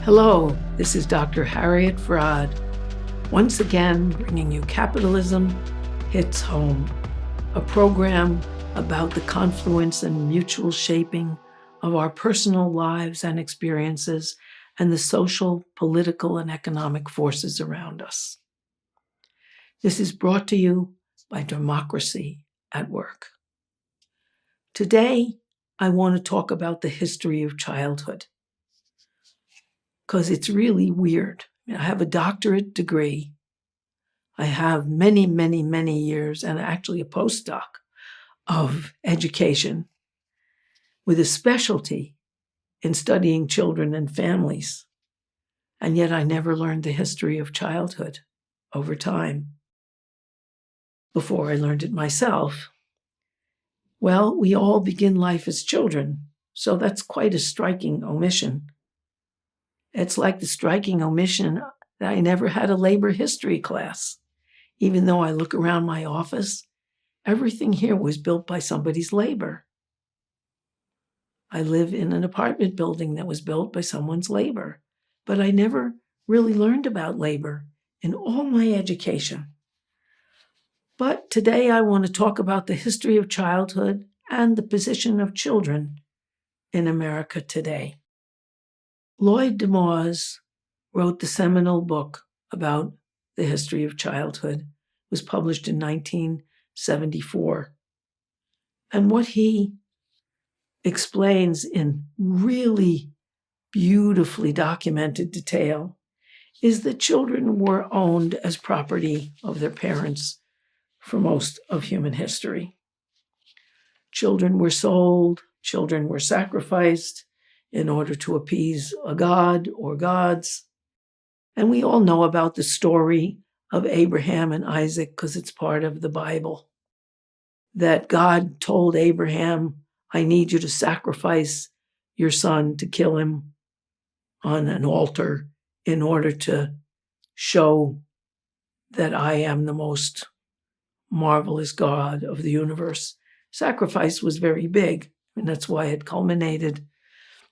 Hello, this is Dr. Harriet Fraad, once again bringing you Capitalism Hits Home, a program about the confluence and mutual shaping of our personal lives and experiences and the social, political, and economic forces around us. This is brought to you by Democracy at Work. Today, I want to talk about the history of childhood, because it's really weird. I have a doctorate degree. I have many, many, many years, and actually a postdoc of education with a specialty in studying children and families. And yet I never learned the history of childhood over time before I learned it myself. Well, we all begin life as children, so that's quite a striking omission. It's like the striking omission that I never had a labor history class. Even though I look around my office, everything here was built by somebody's labor. I live in an apartment building that was built by someone's labor, but I never really learned about labor in all my education. But today I want to talk about the history of childhood and the position of children in America today. Lloyd deMause wrote the seminal book about the history of childhood. It was published in 1974. And what he explains in really beautifully documented detail is that children were owned as property of their parents for most of human history. Children were sold, children were sacrificed in order to appease a god or gods. And we all know about the story of Abraham and Isaac because it's part of the Bible. That God told Abraham, I need you to sacrifice your son, to kill him on an altar in order to show that I am the most marvelous God of the universe. Sacrifice was very big, and that's why it culminated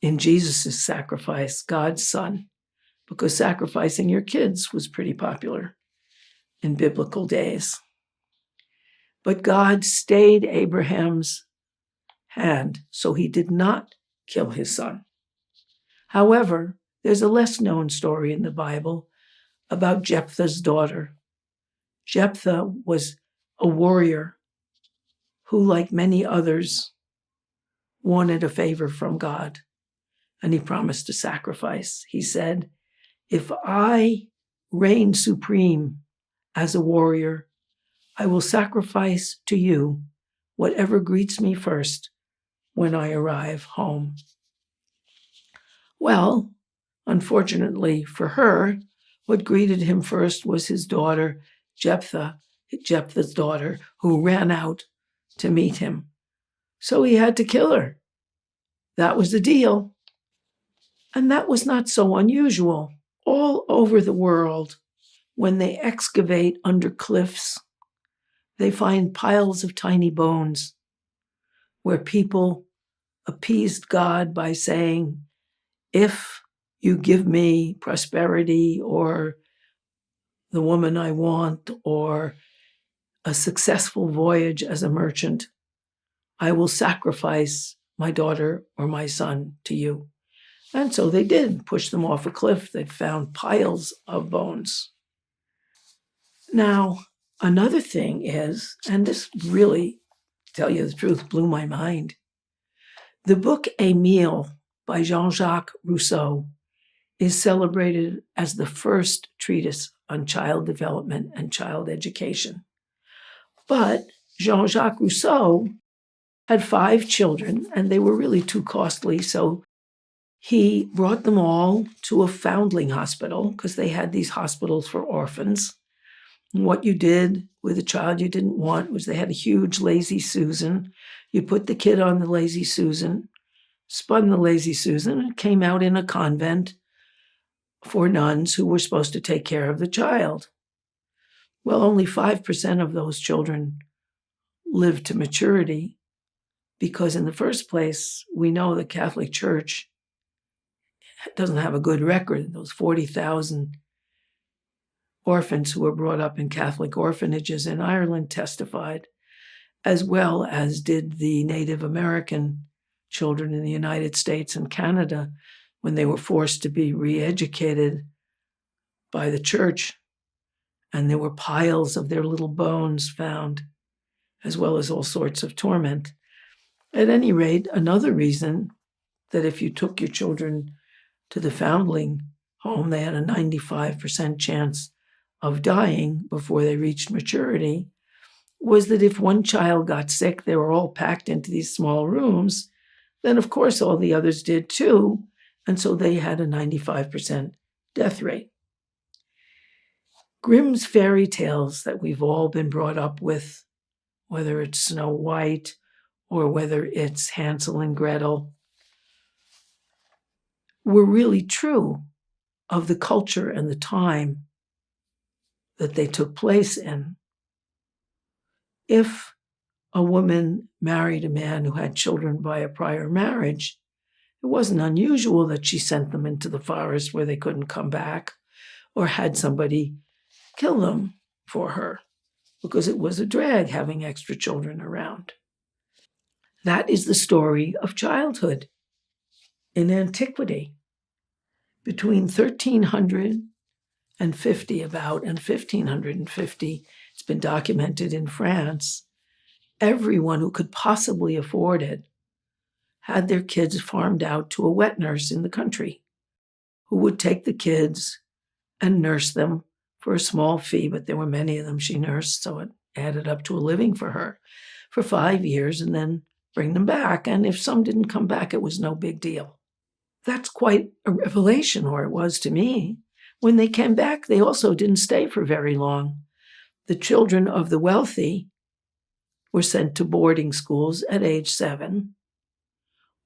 in Jesus' sacrifice, God's son, because sacrificing your kids was pretty popular in biblical days. But God stayed Abraham's hand, so he did not kill his son. However, there's a less known story in the Bible about Jephthah's daughter. Jephthah was a warrior who, like many others, wanted a favor from God, and he promised to sacrifice. He said, if I reign supreme as a warrior, I will sacrifice to you whatever greets me first when I arrive home. Well, unfortunately for her, what greeted him first was his daughter, Jephthah's daughter, who ran out to meet him. So he had to kill her. That was the deal. And that was not so unusual. All over the world, when they excavate under cliffs, they find piles of tiny bones where people appeased God by saying, if you give me prosperity or the woman I want or a successful voyage as a merchant, I will sacrifice my daughter or my son to you. And so they did push them off a cliff. They found piles of bones. Now, another thing is, and this really, to tell you the truth, blew my mind. The book Émile by Jean-Jacques Rousseau is celebrated as the first treatise on child development and child education. But Jean-Jacques Rousseau had 5 children, and they were really too costly, so he brought them all to a foundling hospital because they had these hospitals for orphans. And what you did with a child you didn't want was they had a huge Lazy Susan. You put the kid on the Lazy Susan, spun the Lazy Susan, and it came out in a convent for nuns who were supposed to take care of the child. Well, only 5% of those children lived to maturity because in the first place, we know the Catholic Church doesn't have a good record. Those 40,000 orphans who were brought up in Catholic orphanages in Ireland testified, as well as did the Native American children in the United States and Canada when they were forced to be re-educated by the church, and there were piles of their little bones found, as well as all sorts of torment. At any rate, another reason that if you took your children to the foundling home, they had a 95% chance of dying before they reached maturity, was that if one child got sick, they were all packed into these small rooms, then of course all the others did too, and so they had a 95% death rate. Grimm's fairy tales that we've all been brought up with, whether it's Snow White or whether it's Hansel and Gretel, were really true of the culture and the time that they took place in. If a woman married a man who had children by a prior marriage, it wasn't unusual that she sent them into the forest where they couldn't come back, or had somebody kill them for her, because it was a drag having extra children around. That is the story of childhood in antiquity. Between 1350 about and 1550, it's been documented in France, everyone who could possibly afford it had their kids farmed out to a wet nurse in the country who would take the kids and nurse them for a small fee, but there were many of them she nursed, so it added up to a living for her for 5 years, and then bring them back. And if some didn't come back, it was no big deal. That's quite a revelation, or it was to me. When they came back, they also didn't stay for very long. The children of the wealthy were sent to boarding schools at age 7,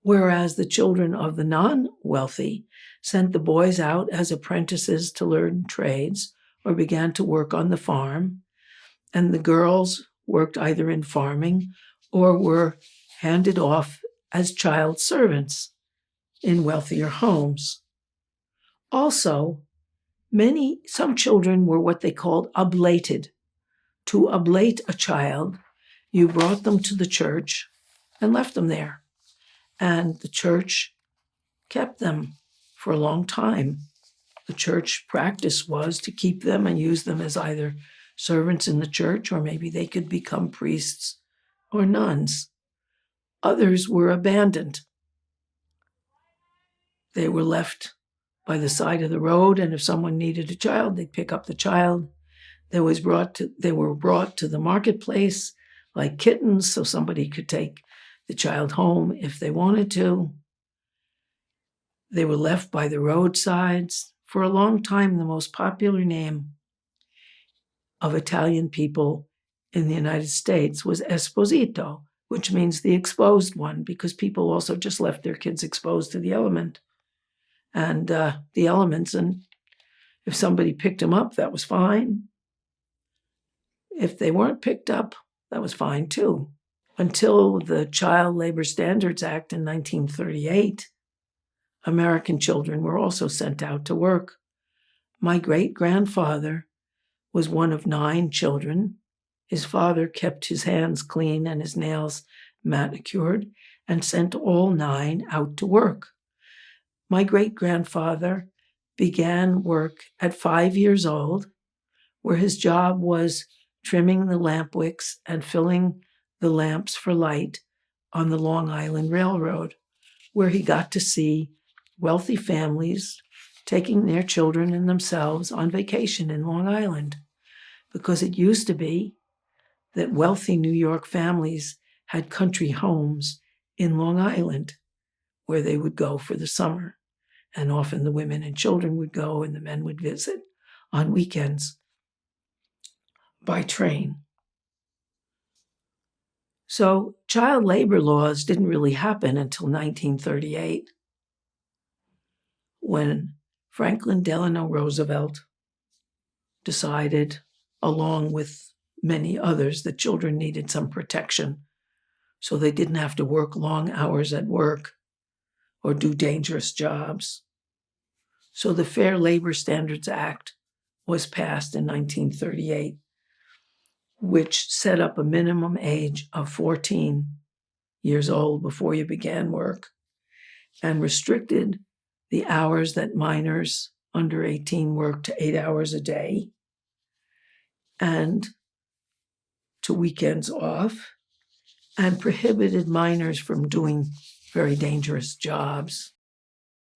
whereas the children of the non-wealthy sent the boys out as apprentices to learn trades or began to work on the farm, and the girls worked either in farming or were handed off as child servants in wealthier homes. Also, some children were what they called oblated. To oblate a child, you brought them to the church and left them there, and the church kept them for a long time. The church practice was to keep them and use them as either servants in the church, or maybe they could become priests or nuns. Others were abandoned. They were left by the side of the road, and if someone needed a child, they'd pick up the child. They were brought to the marketplace like kittens, so somebody could take the child home if they wanted to. They were left by the roadsides. For a long time, the most popular name of Italian people in the United States was Esposito, which means the exposed one, because people also just left their kids exposed to the elements. And if somebody picked them up, that was fine. If they weren't picked up, that was fine too. Until the Child Labor Standards Act in 1938, American children were also sent out to work. My great-grandfather was one of 9 children. His father kept his hands clean and his nails manicured and sent all 9 out to work. My great-grandfather began work at 5 years old, where his job was trimming the lamp wicks and filling the lamps for light on the Long Island Railroad, where he got to see wealthy families taking their children and themselves on vacation in Long Island, because it used to be that wealthy New York families had country homes in Long Island where they would go for the summer. And often the women and children would go and the men would visit on weekends by train. So child labor laws didn't really happen until 1938, when Franklin Delano Roosevelt decided, along with many others, that children needed some protection so they didn't have to work long hours at work or do dangerous jobs. So the Fair Labor Standards Act was passed in 1938, which set up a minimum age of 14 years old before you began work and restricted the hours that minors under 18 worked to 8 hours a day and to weekends off, and prohibited minors from doing very dangerous jobs.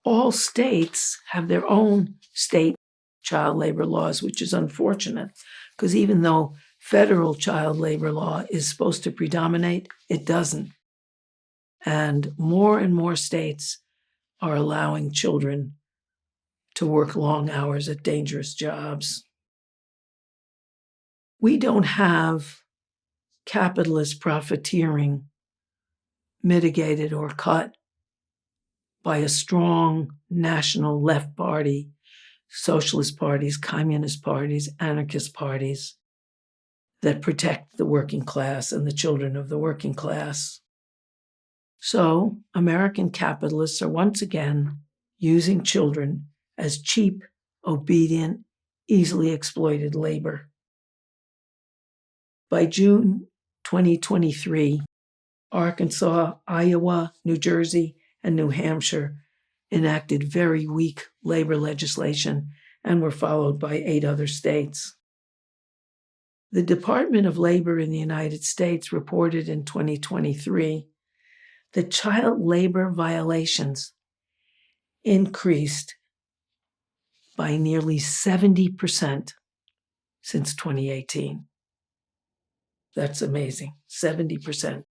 All states have their own state child labor laws, which is unfortunate, because even though federal child labor law is supposed to predominate, it doesn't. And more states are allowing children to work long hours at dangerous jobs. We don't have capitalist profiteering mitigated or cut by a strong national left party, socialist parties, communist parties, anarchist parties that protect the working class and the children of the working class. So American capitalists are once again using children as cheap, obedient, easily exploited labor. By June 2023, Arkansas, Iowa, New Jersey, and New Hampshire enacted very weak labor legislation and were followed by 8 other states. The Department of Labor in the United States reported in 2023 that child labor violations increased by nearly 70% since 2018. That's amazing, 70%.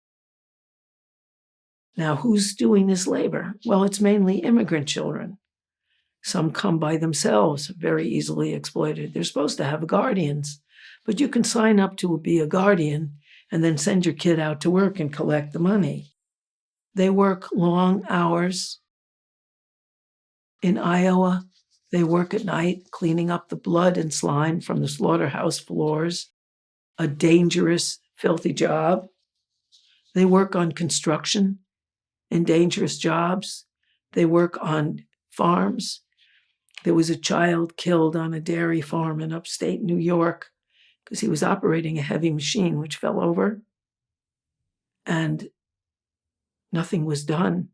Now, who's doing this labor? Well, it's mainly immigrant children. Some come by themselves, very easily exploited. They're supposed to have guardians, but you can sign up to be a guardian and then send your kid out to work and collect the money. They work long hours. In Iowa, they work at night cleaning up the blood and slime from the slaughterhouse floors, a dangerous, filthy job. They work on construction in dangerous jobs. They work on farms. There was a child killed on a dairy farm in upstate New York because he was operating a heavy machine which fell over, and nothing was done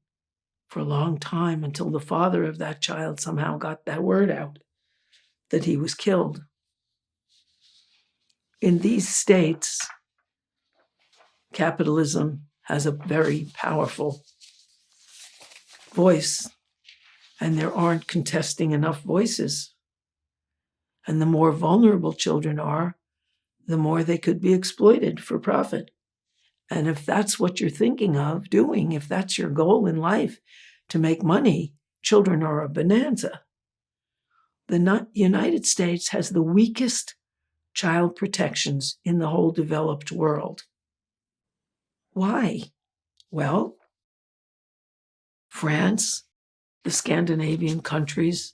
for a long time until the father of that child somehow got that word out that he was killed. In these states, capitalism has a very powerful voice, and there aren't contesting enough voices. And the more vulnerable children are, the more they could be exploited for profit. And if that's what you're thinking of doing, if that's your goal in life, to make money, children are a bonanza. The United States has the weakest child protections in the whole developed world. Why? Well, France, the Scandinavian countries,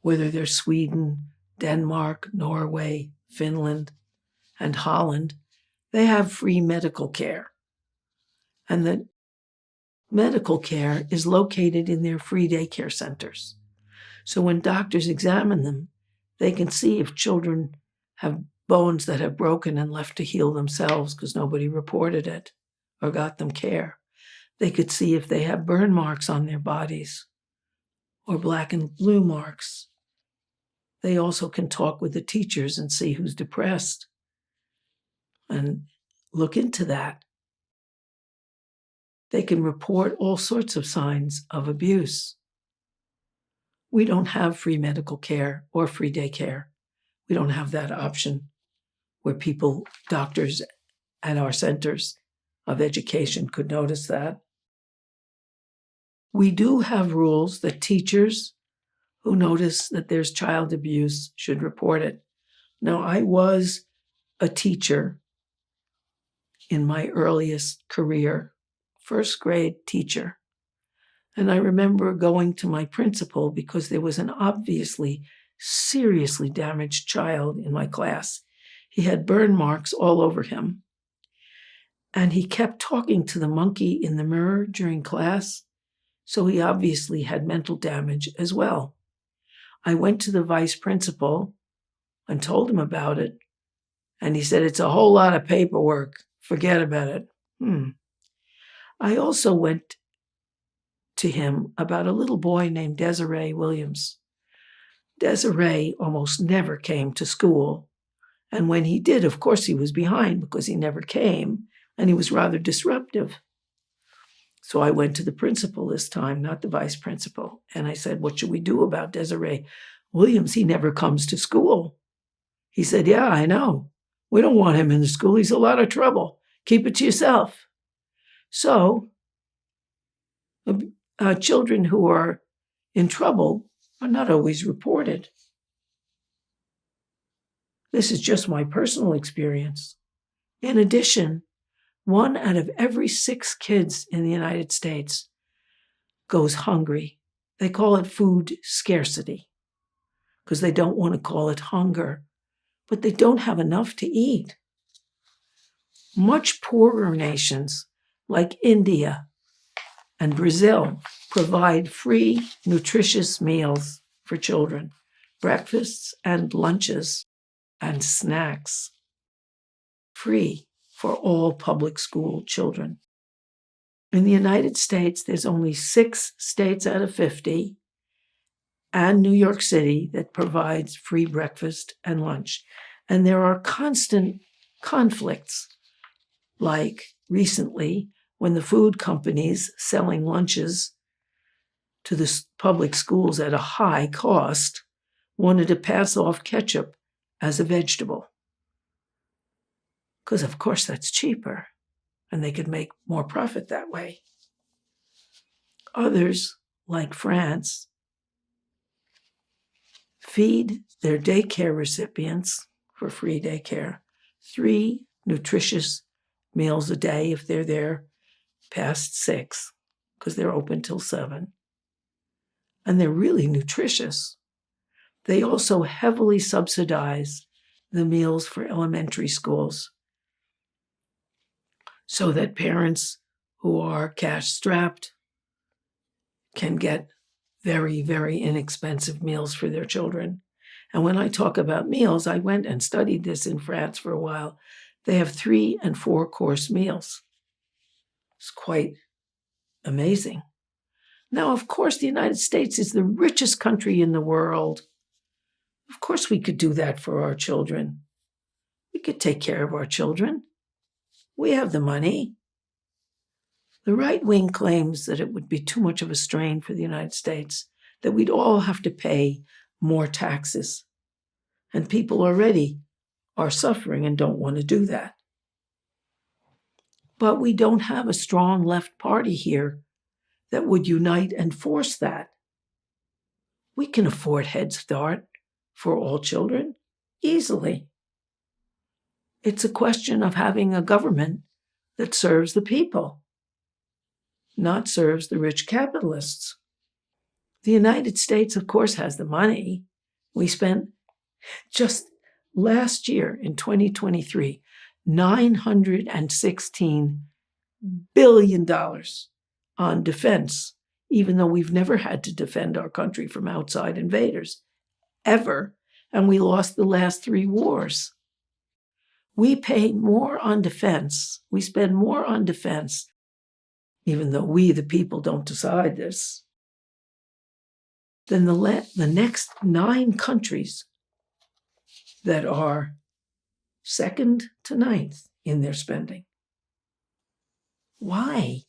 whether they're Sweden, Denmark, Norway, Finland, and Holland, they have free medical care. And the medical care is located in their free daycare centers. So when doctors examine them, they can see if children have bones that have broken and left to heal themselves because nobody reported it or got them care. They could see if they have burn marks on their bodies or black and blue marks. They also can talk with the teachers and see who's depressed and look into that. They can report all sorts of signs of abuse. We don't have free medical care or free daycare. We don't have that option where doctors at our centers of education could notice that. We do have rules that teachers who notice that there's child abuse should report it. Now, I was a teacher in my earliest career, first grade teacher. And I remember going to my principal because there was an obviously seriously damaged child in my class. He had burn marks all over him. And he kept talking to the monkey in the mirror during class. So he obviously had mental damage as well. I went to the vice principal and told him about it. And he said, it's a whole lot of paperwork. Forget about it. I also went to him about a little boy named Desiree Williams. Desiree almost never came to school. And when he did, of course, he was behind because he never came, and he was rather disruptive. So I went to the principal this time, not the vice principal, and I said, what should we do about Desiree Williams? He never comes to school. He said, yeah, I know. We don't want him in the school. He's a lot of trouble. Keep it to yourself. So children who are in trouble are not always reported. This is just my personal experience. In addition, 1 out of every 6 kids in the United States goes hungry. They call it food scarcity because they don't want to call it hunger, but they don't have enough to eat. Much poorer nations like India and Brazil provide free, nutritious meals for children, breakfasts and lunches and snacks, free for all public school children. In the United States, there's only 6 states out of 50 and New York City that provides free breakfast and lunch. And there are constant conflicts, like recently when the food companies selling lunches to the public schools at a high cost wanted to pass off ketchup as a vegetable. Because, of course, that's cheaper, and they could make more profit that way. Others, like France, feed their daycare recipients for free daycare 3 nutritious meals a day if they're there past 6, because they're open till 7. And they're really nutritious. They also heavily subsidize the meals for elementary schools so that parents who are cash-strapped can get very, very inexpensive meals for their children. And when I talk about meals, I went and studied this in France for a while. They have 3- and 4-course meals. It's quite amazing. Now, of course, the United States is the richest country in the world. Of course, we could do that for our children. We could take care of our children. We have the money. The right wing claims that it would be too much of a strain for the United States, that we'd all have to pay more taxes. And people already are suffering and don't want to do that. But we don't have a strong left party here that would unite and force that. We can afford Head Start for all children easily. It's a question of having a government that serves the people, not serves the rich capitalists. The United States, of course, has the money. We spent just last year in 2023, $916 billion on defense, even though we've never had to defend our country from outside invaders, ever, and we lost the last 3 wars. We pay more on defense, we spend more on defense, even though we, the people, don't decide this, than the next 9 countries that are second to 9th in their spending. Why?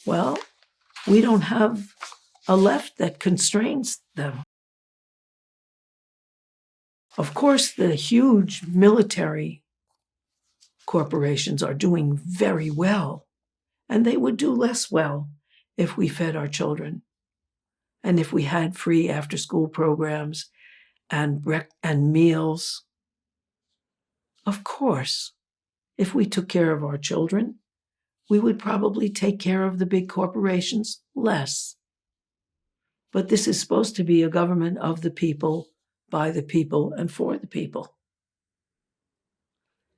Well, we don't have a left that constrains them. Of course, the huge military corporations are doing very well, and they would do less well if we fed our children and if we had free after-school programs and meals. Of course, if we took care of our children, we would probably take care of the big corporations less. But this is supposed to be a government of the people, by the people, and for the people.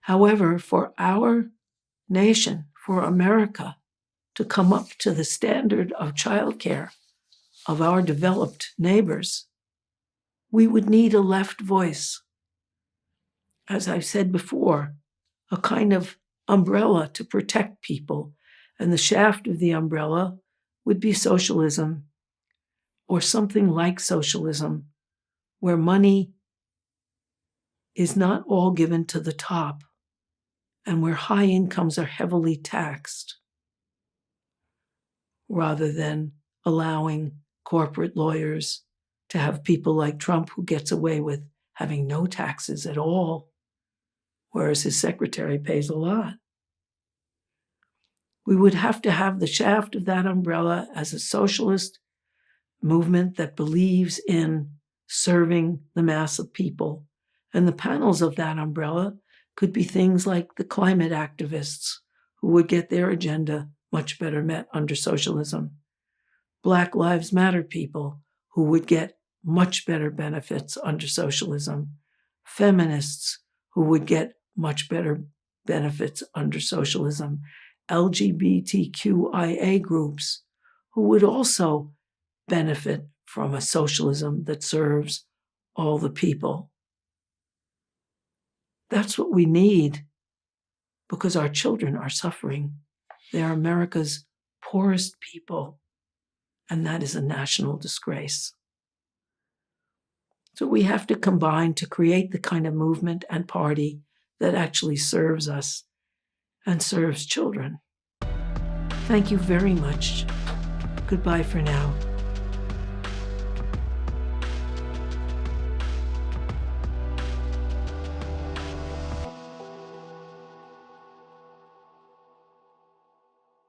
However, for our nation, for America, to come up to the standard of childcare of our developed neighbors, We would need a left voice. As I've said before, a kind of umbrella to protect people, and the shaft of the umbrella would be socialism, or something like socialism, where money is not all given to the top, and where high incomes are heavily taxed, rather than allowing corporate lawyers to have people like Trump, who gets away with having no taxes at all, whereas his secretary pays a lot. We would have to have the shaft of that umbrella as a socialist movement that believes in serving the mass of people. And the panels of that umbrella could be things like the climate activists, who would get their agenda much better met under socialism. Black Lives Matter people, who would get much better benefits under socialism. Feminists, who would get much better benefits under socialism. LGBTQIA groups, who would also benefit from a socialism that serves all the people. That's what we need, because our children are suffering. They are America's poorest people, and that is a national disgrace. So we have to combine to create the kind of movement and party that actually serves us and serves children. Thank you very much. Goodbye for now.